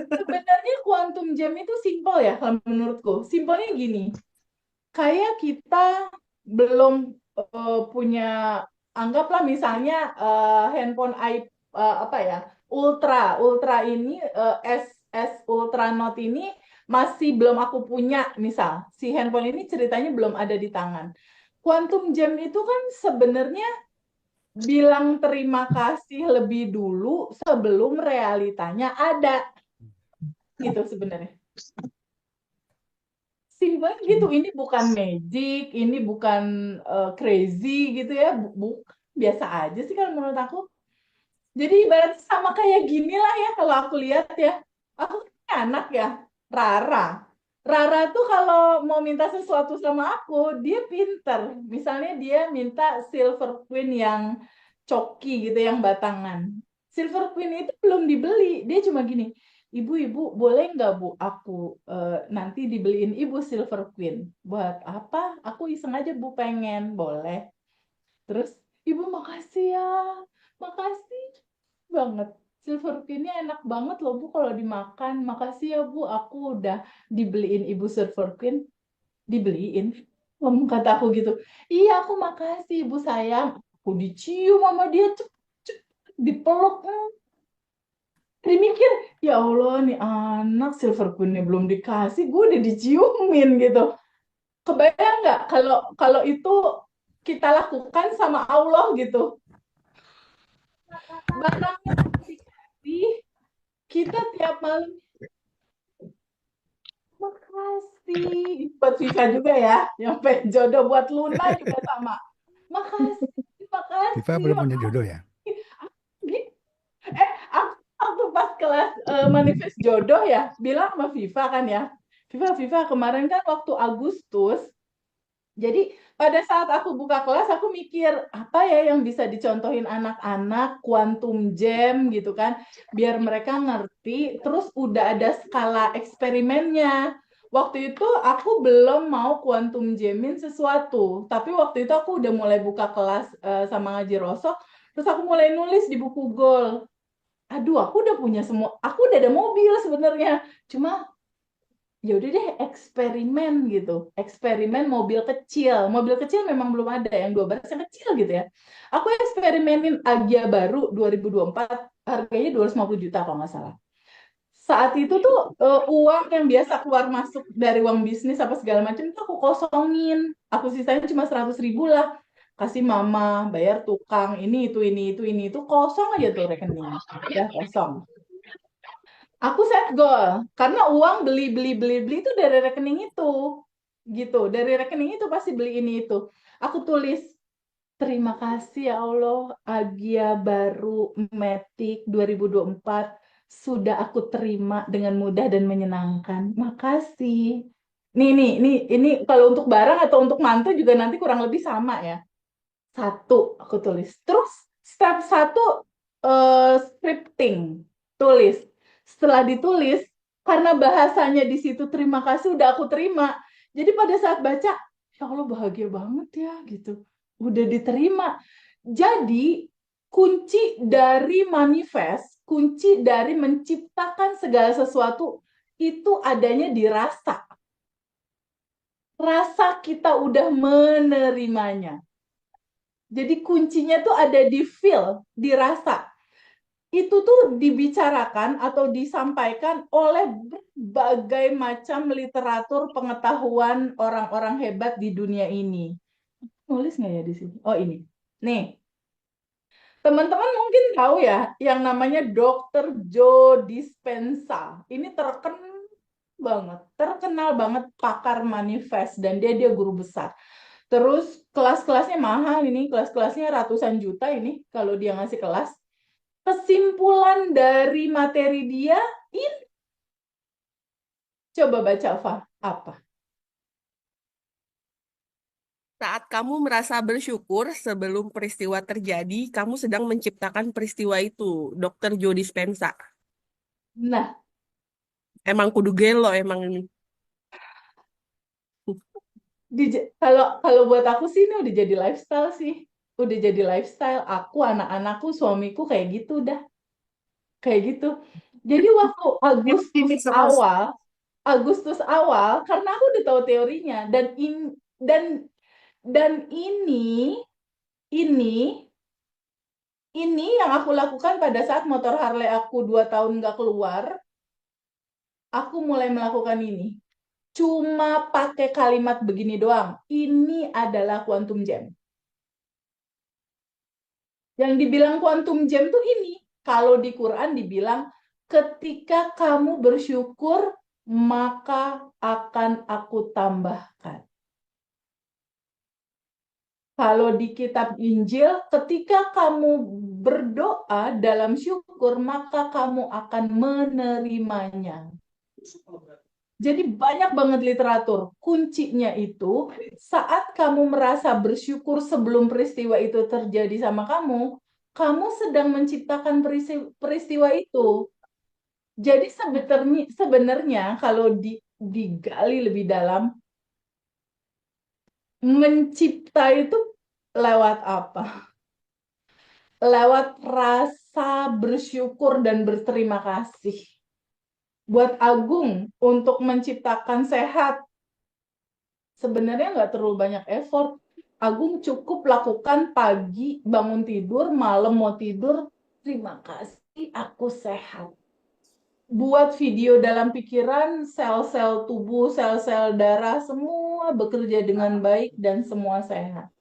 Sebenarnya quantum jam itu simpel ya kalau menurutku. Simpelnya gini, kayak kita belum punya, anggaplah misalnya handphone apa ya, Ultra, Ultra ini S Ultra Note ini masih belum aku punya, misal si handphone ini ceritanya belum ada di tangan. Quantum jam itu kan sebenarnya bilang terima kasih lebih dulu sebelum realitanya ada, gitu sebenarnya. Simpel gitu, ini bukan magic, ini bukan crazy gitu ya, bukan, biasa aja sih kalau menurut aku. Jadi ibarat sama kayak gini lah ya kalau aku lihat ya. Aku punya anak ya, Rara. Rara tuh kalau mau minta sesuatu sama aku, dia pinter. Misalnya dia minta silver queen yang coki gitu, yang batangan. Silver queen itu belum dibeli, dia cuma gini, ibu-ibu boleh nggak bu aku nanti dibeliin ibu silver queen? Buat apa? Aku iseng aja bu, pengen, boleh. Terus ibu makasih ya, makasih banget. Silver queennya enak banget loh Bu kalau dimakan. Makasih ya Bu, aku udah dibeliin Ibu silver queen. Dibeliin. Ngomong kata aku gitu. Iya aku makasih Ibu sayang. Aku dicium sama dia. Cep, cep, dipeluk. Dia mikir, ya Allah nih anak silver queennya belum dikasih, gue udah diciumin gitu. Kebayang nggak kalau kalau itu kita lakukan sama Allah gitu. Barangnya udah dikasih, kita tiap malam makasih. Buat Viva juga ya, yang pengen jodoh, buat Luna juga sama. Makasih, Viva makasih, belum punya jodoh makasih. ya? Gitu. Aku pas kelas manifest jodoh ya, bilang sama Viva kan ya, Viva, Viva kemarin kan waktu Agustus, jadi pada saat aku buka kelas, aku mikir apa ya yang bisa dicontohin anak-anak, quantum jam gitu kan, biar mereka ngerti. Terus udah ada skala eksperimennya. Waktu itu aku belum mau quantum jamin sesuatu, tapi waktu itu aku udah mulai buka kelas sama ngaji rosok, terus aku mulai nulis di buku goal. Aduh, aku udah punya semua, aku udah ada mobil sebenarnya. Cuma ya udah deh eksperimen gitu, eksperimen mobil kecil memang belum ada yang 12 yang kecil gitu ya. Aku eksperimenin Agya baru 2024, harganya 250 juta kalau nggak salah. Saat itu tuh uang yang biasa keluar masuk dari uang bisnis apa segala macam itu aku kosongin, aku sisain cuma 100 ribu lah, kasih mama bayar tukang ini itu kosong aja tuh rekening, udah kosong. Aku set goal karena uang beli itu dari rekening itu, gitu. Dari rekening itu pasti beli ini itu. Aku tulis terima kasih ya Allah, Agia baru Matic 2024 sudah aku terima dengan mudah dan menyenangkan. Makasih. Ini kalau untuk barang atau untuk mantu juga nanti kurang lebih sama ya. Satu aku tulis. Terus step satu scripting, tulis. Setelah ditulis, karena bahasanya di situ terima kasih udah aku terima. Jadi pada saat baca, ya Allah bahagia banget ya gitu. Udah diterima. Jadi kunci dari manifest, kunci dari menciptakan segala sesuatu itu adanya di rasa. Rasa kita udah menerimanya. Jadi kuncinya tuh ada di feel, di rasa. Itu tuh dibicarakan atau disampaikan oleh berbagai macam literatur pengetahuan orang-orang hebat di dunia ini. Nulis nggak ya di sini? Oh ini. Nih, teman-teman mungkin tahu ya yang namanya Dr. Joe Dispenza. Ini terkenal banget pakar manifest dan dia guru besar. Terus kelas-kelasnya mahal ini, kelas-kelasnya ratusan juta ini kalau dia ngasih kelas. Kesimpulan dari materi dia, ini coba baca Fa, apa? Saat kamu merasa bersyukur sebelum peristiwa terjadi, kamu sedang menciptakan peristiwa itu. Dokter Joe Dispenza. Nah, Emang kudu gelo emang ini. kalau kalau buat aku sih ini udah jadi lifestyle sih. Udah jadi lifestyle aku, anak-anakku, suamiku kayak gitu dah. Kayak gitu. Jadi waktu Ini sama. Agustus awal, karena aku udah tahu teorinya dan dan ini ini yang aku lakukan pada saat motor Harley aku 2 tahun nggak keluar, aku mulai melakukan ini. Cuma pakai kalimat begini doang. Ini adalah quantum jam. Yang dibilang quantum jam tuh ini. Kalau di Quran dibilang, ketika kamu bersyukur, maka akan aku tambahkan. Kalau di kitab Injil, ketika kamu berdoa dalam syukur, maka kamu akan menerimanya. Jadi banyak banget literatur. Kuncinya itu saat kamu merasa bersyukur sebelum peristiwa itu terjadi sama kamu sedang menciptakan peristiwa itu. Jadi sebenarnya kalau digali lebih dalam, mencipta itu lewat apa? Lewat rasa bersyukur dan berterima kasih. Buat Agung untuk menciptakan sehat, sebenarnya nggak terlalu banyak effort. Agung cukup lakukan pagi, bangun tidur, malam mau tidur, terima kasih aku sehat. Buat video dalam pikiran, sel-sel tubuh, sel-sel darah, semua bekerja dengan baik dan semua sehat.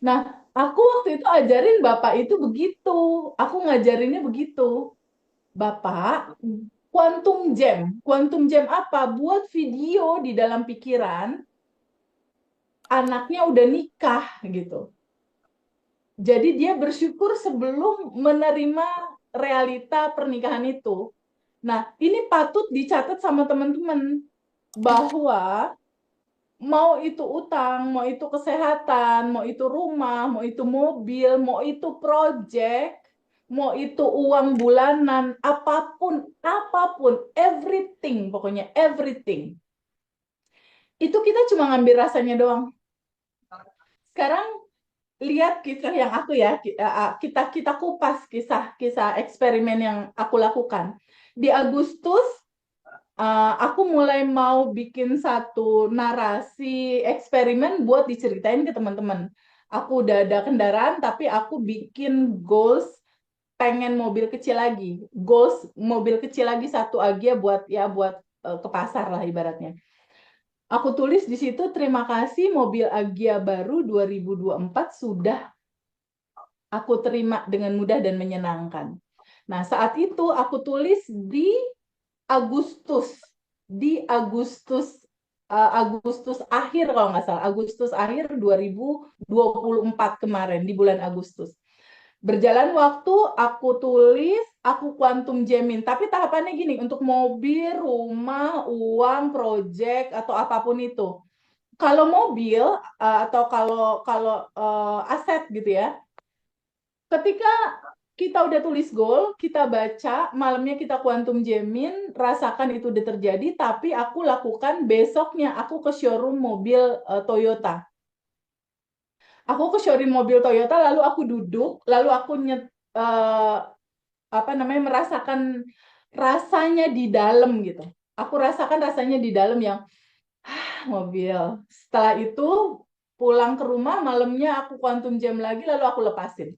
Nah, aku waktu itu ajarin Bapak itu begitu. Aku ngajarinnya begitu. Bapak, quantum jam. Quantum jam apa? Buat video di dalam pikiran, anaknya udah nikah gitu. Jadi dia bersyukur sebelum menerima realita pernikahan itu. Nah, ini patut dicatat sama teman-teman bahwa mau itu utang, mau itu kesehatan, mau itu rumah, mau itu mobil, mau itu project, mau itu uang bulanan, apapun, everything, pokoknya everything. Itu kita cuma ngambil rasanya doang. Sekarang lihat kisah yang aku ya, kita kita kupas kisah-kisah eksperimen yang aku lakukan. Di Agustus aku mulai mau bikin satu narasi eksperimen buat diceritain ke teman-teman. Aku udah ada kendaraan, tapi aku bikin goals pengen mobil kecil lagi. Goals mobil kecil lagi satu Agia buat ke pasar lah ibaratnya. Aku tulis di situ terima kasih mobil Agia baru 2024 sudah aku terima dengan mudah dan menyenangkan. Nah, saat itu aku tulis di Agustus Agustus Agustus akhir kalau nggak salah Agustus akhir 2024 kemarin di bulan Agustus. Berjalan waktu aku tulis aku kuantum jamin tapi tahapannya gini untuk mobil, rumah, uang, project atau apapun itu. Kalau mobil atau kalau kalau aset gitu ya. Ketika kita udah tulis goal, kita baca, malamnya kita kuantum jamin, rasakan itu udah terjadi, tapi aku lakukan besoknya, aku ke showroom mobil Toyota. Aku ke showroom mobil Toyota, lalu aku duduk, lalu aku eh, apa namanya merasakan rasanya di dalam gitu. Aku rasakan rasanya di dalam yang mobil. Setelah itu pulang ke rumah, malamnya aku kuantum jam lagi, lalu aku lepasin.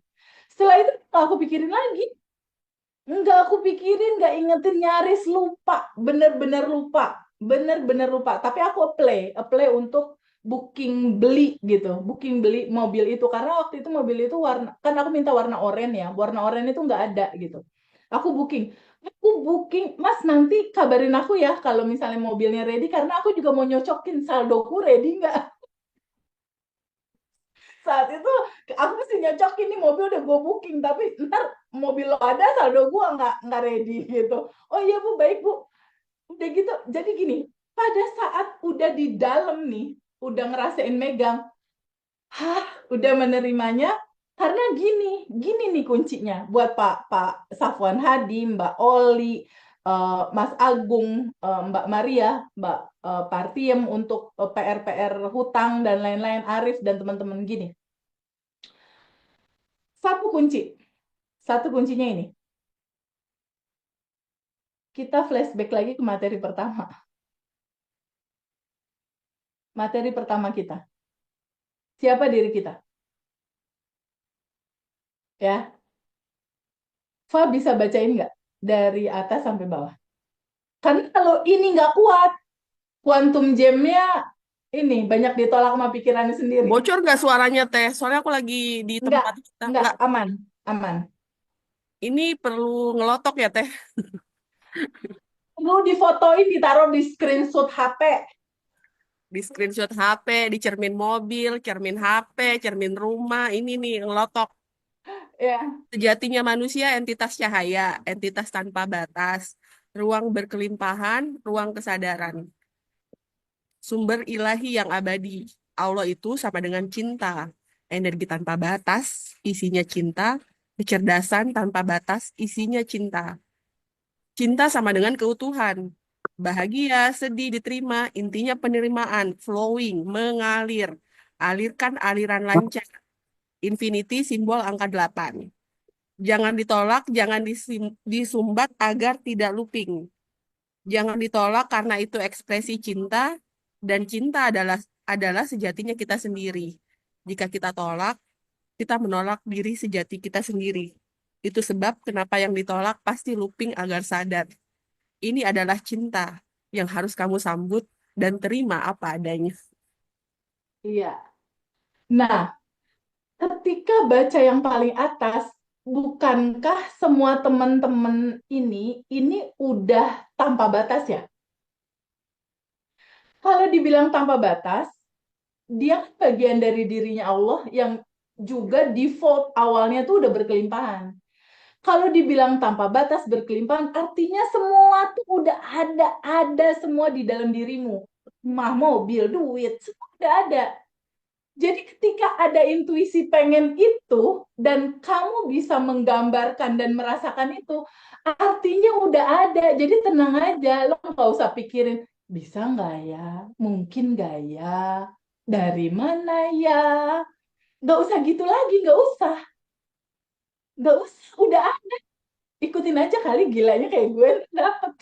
Setelah itu aku pikirin lagi. Enggak aku pikirin, enggak ingetin, nyaris lupa, bener-bener lupa, bener-bener lupa. Tapi aku apply untuk booking beli gitu, booking beli mobil itu karena waktu itu mobil itu warna, kan aku minta warna oranye ya, warna oranye itu enggak ada gitu. Aku booking, Mas nanti kabarin aku ya kalau misalnya mobilnya ready karena aku juga mau nyocokin saldoku ready nggak. Saat itu aku mesti nyocokin nih mobil udah gue booking tapi ntar mobil lo ada saldo gue nggak ready gitu. Oh iya Bu, baik Bu. Udah gitu jadi gini, pada saat udah di dalam nih udah ngerasain megang, hah, udah menerimanya karena gini nih kuncinya buat Pak Safwan Hadi, Mbak Oli, Mas Agung, Mbak Maria, Mbak Partiem untuk PR-PR hutang dan lain-lain, Arif dan teman-teman gini. Satu kunci. Satu kuncinya ini. kita flashback lagi ke materi pertama. Materi pertama kita. Siapa diri kita? Ya, Fa bisa bacain nggak dari atas sampai bawah? Karena kalau ini nggak kuat, quantum gem-nya ini banyak ditolak sama pikirannya sendiri. Bocor nggak suaranya Teh? Soalnya aku lagi di Nggak, tempat kita. nggak Nggak, aman, aman. ini perlu ngelotok ya Teh? Perlu difotoin, ditaruh di screenshot HP. Di screenshot HP, di cermin mobil, cermin HP, cermin rumah. Ini nih ngelotok. Ya, Sejatinya manusia entitas cahaya, entitas tanpa batas, ruang berkelimpahan, ruang kesadaran, sumber ilahi yang abadi. Allah itu sama dengan cinta, energi tanpa batas, isinya cinta, kecerdasan tanpa batas, isinya cinta. Cinta sama dengan keutuhan. Bahagia, sedih, diterima, intinya penerimaan, flowing, mengalir. Alirkan aliran lancar. Infinity simbol angka 8. Jangan ditolak, jangan disumbat agar tidak looping. Jangan ditolak karena itu ekspresi cinta dan cinta adalah sejatinya kita sendiri. Jika kita tolak, kita menolak diri sejati kita sendiri. Itu sebab kenapa yang ditolak pasti looping agar sadar. Ini adalah cinta yang harus kamu sambut dan terima apa adanya. iya. Nah, ketika baca yang paling atas, bukankah semua teman-teman ini udah tanpa batas ya? Kalau dibilang tanpa batas, dia kan bagian dari dirinya Allah yang juga default awalnya tuh udah berkelimpahan. Kalau dibilang tanpa batas berkelimpahan, artinya semua tuh udah ada semua di dalam dirimu. Rumah, mobil, duit, semua udah ada. Jadi ketika ada intuisi pengen itu dan kamu bisa menggambarkan dan merasakan itu, artinya udah ada. Jadi tenang aja, lo nggak usah pikirin bisa nggak ya, mungkin nggak ya, dari mana ya, nggak usah gitu lagi, nggak usah, udah ada. Ikutin aja kali gilanya kayak gue dapet.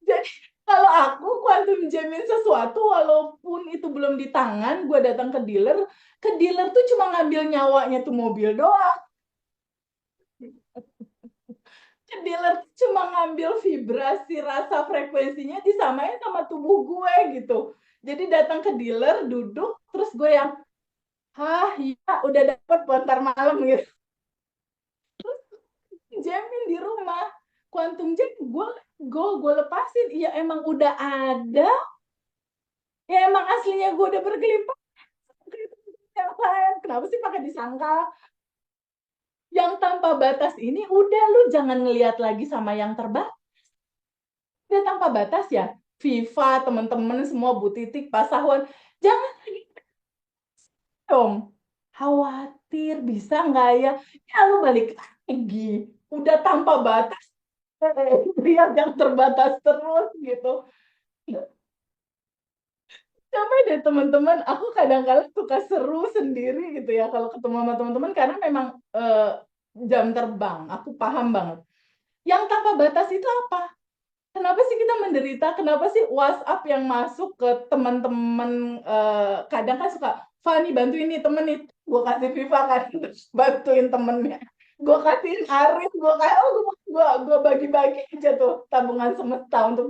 Jadi kalau aku quantum jamin sesuatu walaupun itu belum di tangan, gue datang ke dealer tuh cuma ngambil nyawanya tuh mobil doang. Ke dealer tuh cuma ngambil vibrasi rasa frekuensinya disamain sama tubuh gue gitu. Jadi datang ke dealer, duduk, terus gue yang, hah ya udah dapet buat ntar malam gitu. Jamin di rumah. Quantum jam gue lepasin. Iya emang udah ada. Ya emang aslinya gue udah berkelimpah. Yang lain. Kenapa sih pakai disangkal? Yang tanpa batas ini udah lu jangan ngelihat lagi sama yang terbatas. Udah tanpa batas ya. Viva, teman-teman semua Bu Titik, Pak Sahwan. Jangan lagi dong. Khawatir bisa nggak ya? Ya lu balik lagi. Udah tanpa batas. Lihat yang terbatas terus gitu. Capek deh teman-teman. Aku kadang-kadang suka seru sendiri gitu ya kalau ketemu sama teman-teman karena memang jam terbang. Aku paham banget. Yang tanpa batas itu apa? Kenapa sih kita menderita? Kenapa sih WhatsApp yang masuk ke teman-teman kadang kan suka, Fani bantuin nih temen nih. Gue kasih Viva kan bantuin temennya. Gue kasihin Arif, gue kayak gue bagi-bagi aja tuh tabungan semesta untuk